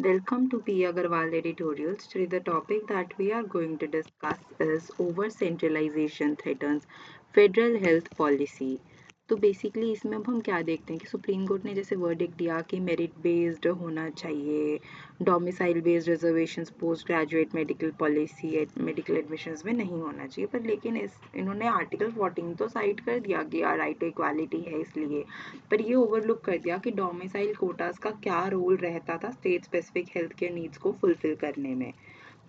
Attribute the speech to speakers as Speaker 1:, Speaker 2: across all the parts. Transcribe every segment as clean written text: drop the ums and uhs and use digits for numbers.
Speaker 1: Welcome to P. Agarwal editorials. Today, the topic that we are going to discuss is over centralization threatens federal health policy. तो basically इसमें अब हम क्या देखते हैं कि सुप्रीम कोर्ट ने जैसे वर्डिक्ट दिया कि मेरिट बेस्ड होना चाहिए, domicile based reservations post graduate medical policy medical admissions में नहीं होना चाहिए, पर लेकिन इन्होंने आर्टिकल 14 तो साइड कर दिया कि राइट टू इक्वालिटी है इसलिए, पर ये ओवरलुक कर दिया कि डोमिसाइल कोटास का क्या रोल रहता था state specific health care needs को फुलफिल करने में।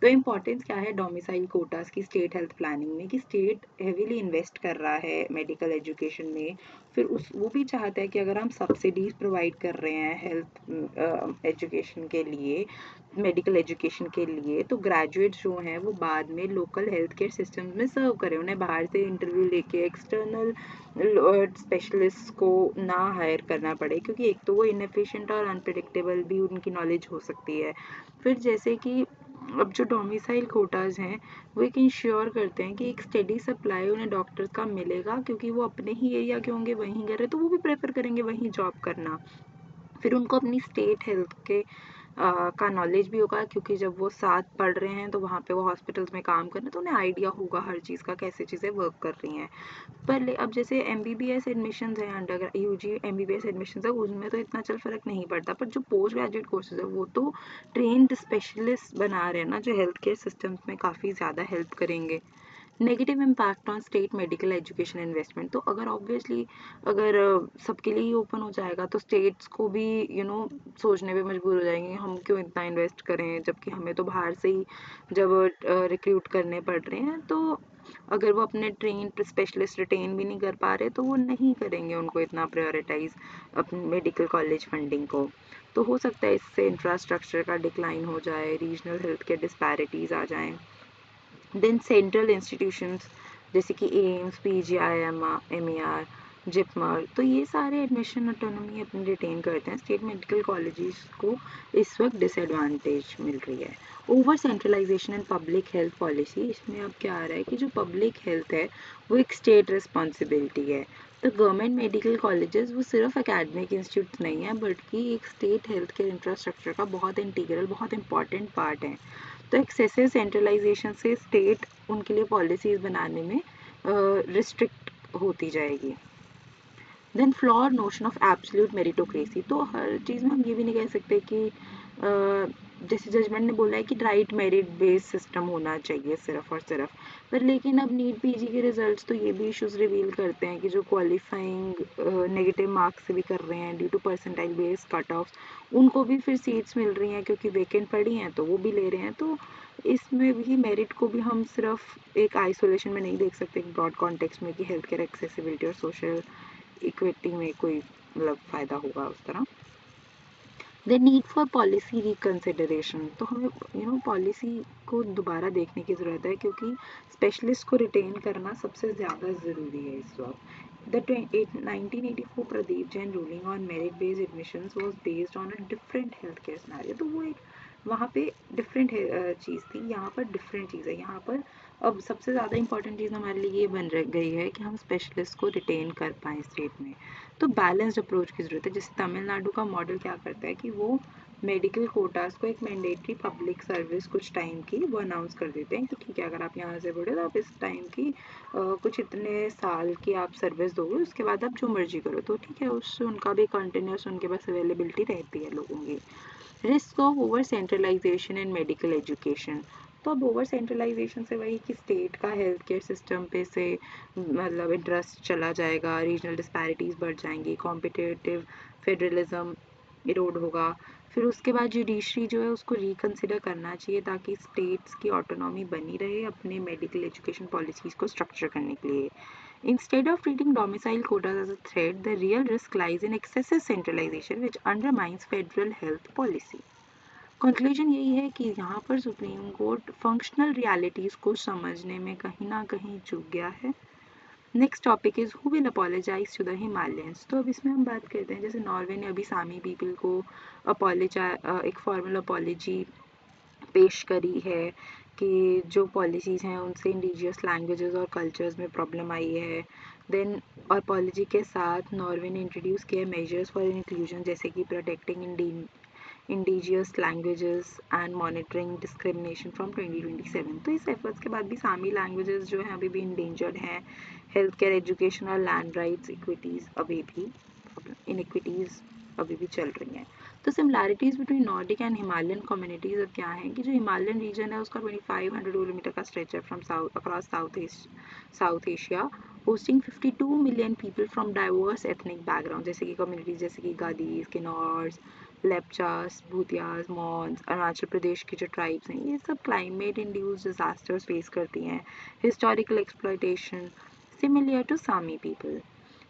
Speaker 1: तो इम्पॉर्टेंस क्या है डोमिसाइल कोटास की स्टेट हेल्थ प्लानिंग में कि स्टेट हेवीली इन्वेस्ट कर रहा है मेडिकल एजुकेशन में, फिर उस वो भी चाहता है कि अगर हम सब्सिडीज प्रोवाइड कर रहे हैं हेल्थ एजुकेशन के लिए, मेडिकल एजुकेशन के लिए, तो ग्रेजुएट्स जो हैं वो बाद में लोकल हेल्थ केयर सिस्टम में सर्व करें, उन्हें बाहर से इंटरव्यू लेके एक्सटर्नल स्पेशलिस्ट को ना हायर करना पड़े, क्योंकि एक तो वो इनएफिशिएंट और अनप्रिडिक्टेबल भी उनकी नॉलेज हो सकती है। फिर जैसे कि अब जो डोमिसाइल कोटाज हैं वो एक इंश्योर करते हैं कि एक स्टेडी सप्लाई उन्हें डॉक्टर्स का मिलेगा, क्योंकि वो अपने ही एरिया के होंगे, वहीं कर रहे तो वो भी प्रेफर करेंगे वहीं जॉब करना। फिर उनको अपनी स्टेट हेल्थ के का नॉलेज भी होगा, क्योंकि जब वो साथ पढ़ रहे हैं तो वहाँ पे वो हॉस्पिटल्स में काम कर रहे हैं तो उन्हें आइडिया होगा हर चीज़ का कैसे चीज़ें वर्क कर रही हैं। पर अब जैसे एमबीबीएस एडमिशन्स हैं, अंडर यूजी एमबीबीएस एडमिशन्स है, उसमें तो इतना चल फर्क नहीं पड़ता, पर जो पोस्ट ग्रेजुएट कोर्सेज है वो तो ट्रेंड स्पेशलिस्ट बना रहे हैं ना, जो हेल्थ केयर सिस्टम्स में काफ़ी ज़्यादा हेल्प करेंगे। Negative impact on state medical education investment, तो अगर ऑब्वियसली अगर सबके लिए ही ओपन हो जाएगा तो स्टेट्स को भी सोचने पे मजबूर हो जाएंगे हम क्यों इतना इन्वेस्ट करें, जबकि हमें तो बाहर से ही जब रिक्रूट करने पड़ रहे हैं, तो अगर वो अपने ट्रेन स्पेशलिस्ट रिटेन भी नहीं कर पा रहे तो वो नहीं करेंगे उनको इतना प्रायोरिटाइज अपनी मेडिकल कॉलेज फंडिंग को। तो हो सकता है इससे इंफ्रास्ट्रक्चर का डिक्लाइन हो जाए, रीजनल हेल्थ केयर डिस्पैरिटीज़ आ जाएं। देन सेंट्रल इंस्टीट्यूशंस जैसे कि एम्स, पीजीआईएम, एमईआर, जिपमर, तो ये सारे एडमिशन ऑटोनॉमी अपनी रिटेन करते हैं। स्टेट मेडिकल कॉलेजेस को इस वक्त डिसएडवांटेज मिल रही है। Over centralization and public health policy, इसमें अब क्या आ रहा है कि जो पब्लिक हेल्थ है वो एक स्टेट रिस्पॉन्सिबिलिटी है। तो गवर्नमेंट मेडिकल कॉलेजेस वो सिर्फ एकेडमिक इंस्टीट्यूट नहीं है, बल्कि एक स्टेट हेल्थ केयर इंफ्रास्ट्रक्चर का बहुत इंटीग्रल, बहुत इंपॉर्टेंट पार्ट है। तो एक्सेसिव सेंट्रलाइजेशन से स्टेट उनके लिए पॉलिसीज बनाने में रिस्ट्रिक्ट होती जाएगी। Then flawed notion of absolute meritocracy, तो हर चीज़ में हम ये भी नहीं कह सकते कि जैसे जजमेंट ने बोला है कि राइट मेरिट बेस्ड सिस्टम होना चाहिए सिर्फ और सिर्फ, पर लेकिन अब नीट पीजी के रिजल्ट्स तो ये भी इश्यूज रिवील करते हैं कि जो क्वालिफाइंग नेगेटिव मार्क्स से भी कर रहे हैं due to percentile based cut off, उनको भी फिर सीट्स मिल रही हैं क्योंकि वैकेंट पड़ी हैं तो वो भी ले रहे हैं। तो इसमें भी मेरिट को भी हम सिर्फ एक आइसोलेशन में नहीं देख सकते ब्रॉड कॉन्टेक्स्ट में कि हेल्थ केयर एक्सेसिबिलिटी और सोशल इक्विटी में कोई मतलब फ़ायदा होगा उस तरह। The need for policy reconsideration, तो हमें पॉलिसी को दोबारा देखने की ज़रूरत है, क्योंकि स्पेशलिस्ट को रिटेन करना सबसे ज़्यादा ज़रूरी है इस वक्त। The 1984 Pradeep Jain ruling on merit based admissions was based on a different health care scenario, तो वो एक वहाँ पे डिफरेंट चीज़ थी, यहाँ पर डिफरेंट चीज़ है। यहाँ पर अब सबसे ज़्यादा इंपॉर्टेंट चीज़ हमारे लिए ये बन गई है कि हम स्पेशलिस्ट को रिटेन कर पाएँ स्टेट में। तो बैलेंस्ड अप्रोच की ज़रूरत है। जैसे तमिलनाडु का मॉडल क्या करता है कि वो मेडिकल कोटास को एक मैंडेटरी पब्लिक सर्विस कुछ टाइम की वो अनाउंस कर देते हैं कि ठीक है, अगर आप यहाँ से बढ़े तो आप इस टाइम की कुछ इतने साल की आप सर्विस दोगे, उसके बाद आप जो मर्जी करो, तो ठीक है, उससे उनका भी कंटिन्यूस उनके पास अवेलेबिलिटी रहती है लोगों की। Risk of over centralisation in medical education, तो अब ओवर सेंट्रलाइजेशन से वही कि स्टेट का हेल्थ केयर सिस्टम पे से मतलब इंटरेस्ट चला जाएगा, रीजनल डिस्पैरिटीज़ बढ़ जाएंगी, कॉम्पिटिटिव फेडरलिज्म इरोड होगा। फिर उसके बाद जुडिशरी जो है उसको रिकन्सिडर करना चाहिए ताकि स्टेट्स की ऑटोनॉमी बनी रहे अपने मेडिकल एजुकेशन पॉलिसीज़ को स्ट्रक्चर करने के लिए। Instead of treating domicile quotas as a threat, the real risk lies in excessive centralization, which undermines federal health policy. Conclusion यही है कि यहाँ पर सुप्रीम कोर्ट फंक्शनल रियलिटीज़ को समझने में कहीं ना कहीं चूक गया है। Next topic is who will apologise to the Himalayans, तो अब इसमें हम बात करते हैं जैसे नॉर्वे ने अभी सामी पीपल को एक फॉर्मल अपॉलोजी पेश करी है कि जो पॉलिसीज़ हैं उनसे इंडिजियस लैंग्वेजेस और कल्चर्स में प्रॉब्लम आई है। देन अपॉलोजी के साथ नॉर्वे ने इंट्रोड्यूस किया मेजर्स फॉर इंक्लूजन, जैसे कि protecting indigenous languages and monitoring discrimination from 2027। तो इस एफर्ट्स के बाद भी सामी लैंग्वेजेस जो हैं अभी भी इंडेंजर्ड हैं। हेल्थ केयर, एजुकेशन और लैंड राइट्स इक्विटीज़ अभी भी इनइक्विटीज़ अभी भी चल रही हैं। तो similarities between Nordic and Himalayan communities अब क्या है कि जो हिमालयन रीजन है उसका 2500 किलोमीटर का स्ट्रेच है from south across south Asia, hosting 52 million people from diverse ethnic background, जैसे कि कम्युनिटीज जैसे कि गादीज, किन्नौर्स, लेप्चास, भूतियास, मॉन्स। अरुणाचल प्रदेश की जो ट्राइब्स हैं ये सब क्लाइमेट इंड्यूस्ड डिजास्टर्स फेस करती हैं, historical exploitation similar to Sami people.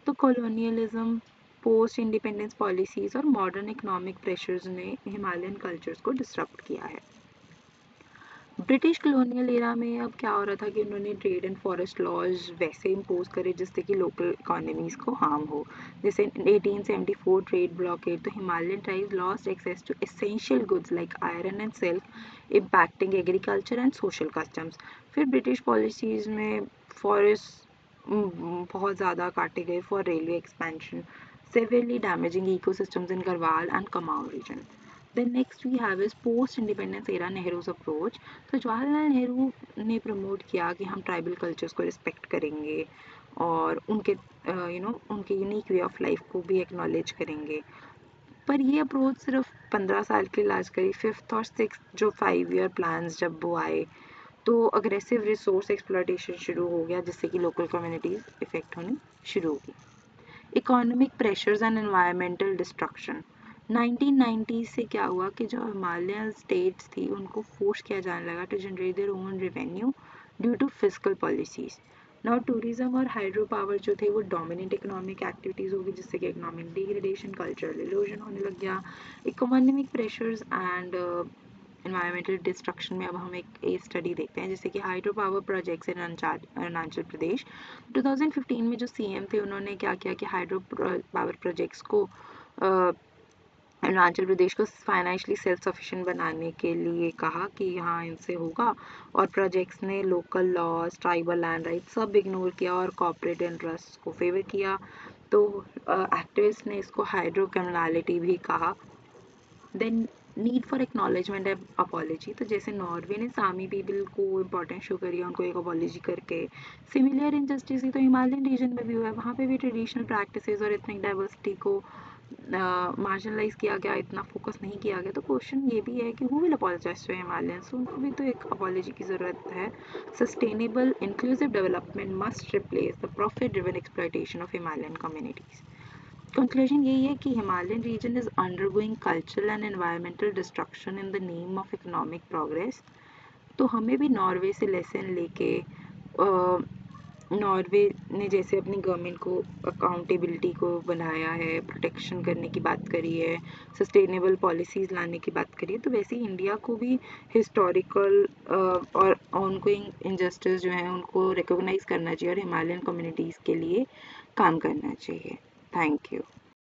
Speaker 1: तो कॉलोनियलिज्म, पोस्ट इंडिपेंडेंस पॉलिसीज और मॉडर्न इकोनॉमिक प्रेशर्स ने हिमालयन कल्चर्स को डिसरप्ट किया है। ब्रिटिश कॉलोनियल एरा में अब क्या हो रहा था कि उन्होंने ट्रेड एंड फॉरेस्ट लॉज वैसे इम्पोज करे जिससे कि लोकल इकोनॉमीज को हार्म हो। जैसे 1874 ट्रेड ब्लॉकेड, तो Himalayan tribes lost access to essential goods like iron and silk, impacting agriculture and social customs. फिर ब्रिटिश पॉलिसीज में फॉरेस्ट बहुत ज़्यादा काटे गए for railway expansion, severely damaging ecosystems in Garhwal and Kumaon region. Then next we have is post independence era Nehru's approach. तो जवाहरलाल नेहरू ने promote किया कि हम ट्राइबल कल्चर्स को रिस्पेक्ट करेंगे और उनके उनके यूनिक वे ऑफ लाइफ को भी एक्नॉलेज करेंगे। पर ये अप्रोच सिर्फ 15 साल के लिए लास्ट करी। फिफ्थ और सिक्स जो 5 ईयर प्लान्स जब वो आए तो अग्रेसिव रिसोर्स एक्सप्लॉयटेशन शुरू हो गया जिससे कि लोकल कम्युनिटीज इफेक्ट होनी शुरू हो गई। Economic pressures and environmental destruction. 1990 से क्या हुआ कि जो हिमालयन स्टेट्स थी उनको फोर्स किया जाने लगा to generate their own revenue due to fiscal policies. Now tourism और हाइड्रो पावर जो थे वो डोमिनेंट इकोनॉमिक एक्टिविटीज़ होगी जिससे कि इकोनॉमिक डिग्रेडेशन, कल्चरल इरोजन होने लग गया। Economic pressures and environmental destruction में अब हम एक स्टडी देखते हैं जैसे कि hydro power projects in Arunachal Pradesh. 2015 में जो सीएम थे उन्होंने क्या किया कि हाइड्रो पावर प्रोजेक्ट्स को अरुणाचल प्रदेश को फाइनेंशियली सेल्फ सफिशिएंट बनाने के लिए कहा कि यहाँ इनसे होगा, और प्रोजेक्ट्स ने local laws, tribal land rights सब इग्नोर किया और कॉर्पोरेट इंटरेस्ट को फेवर किया। तो एक्टिविस्ट ने इसको हाइड्रो क्रिमिनलिटी भी कहा। Then need for acknowledgement and apology, तो जैसे नॉर्वे ने सामी पीपल को इम्पोर्टेंस शो करी है उनको एक अपॉलॉजी करके। सिमिलर इनजस्टिस ही तो हिमालयन रीजन में भी हुआ है, वहाँ पे भी ट्रेडिशनल प्रैक्टिसेस और इथनिक डाइवर्सिटी को मार्जिनलाइज किया गया, इतना फोकस नहीं किया गया। तो क्वेश्चन ये भी है कि who will apologise to Himalayans, तो उनको भी तो एक अपॉलॉजी की ज़रूरत है। Sustainable inclusive development must replace the profit driven exploitation of Himalayan communities. Conclusion यही है कि Himalayan region is undergoing cultural and environmental destruction in the name of economic progress. तो हमें भी नॉर्वे से लेसन लेके नॉर्वे ने जैसे अपनी गवर्नमेंट को अकाउंटेबिलिटी को बनाया है, प्रोटेक्शन करने की बात करी है, सस्टेनेबल पॉलिसीज लाने की बात करी है, तो वैसे ही इंडिया को भी हिस्टोरिकल और ऑनगोइंग इनजस्टिस जो हैं उनको रिकॉग्नाइज करना चाहिए और हिमालयन कम्युनिटीज़ के लिए काम करना चाहिए। Thank you.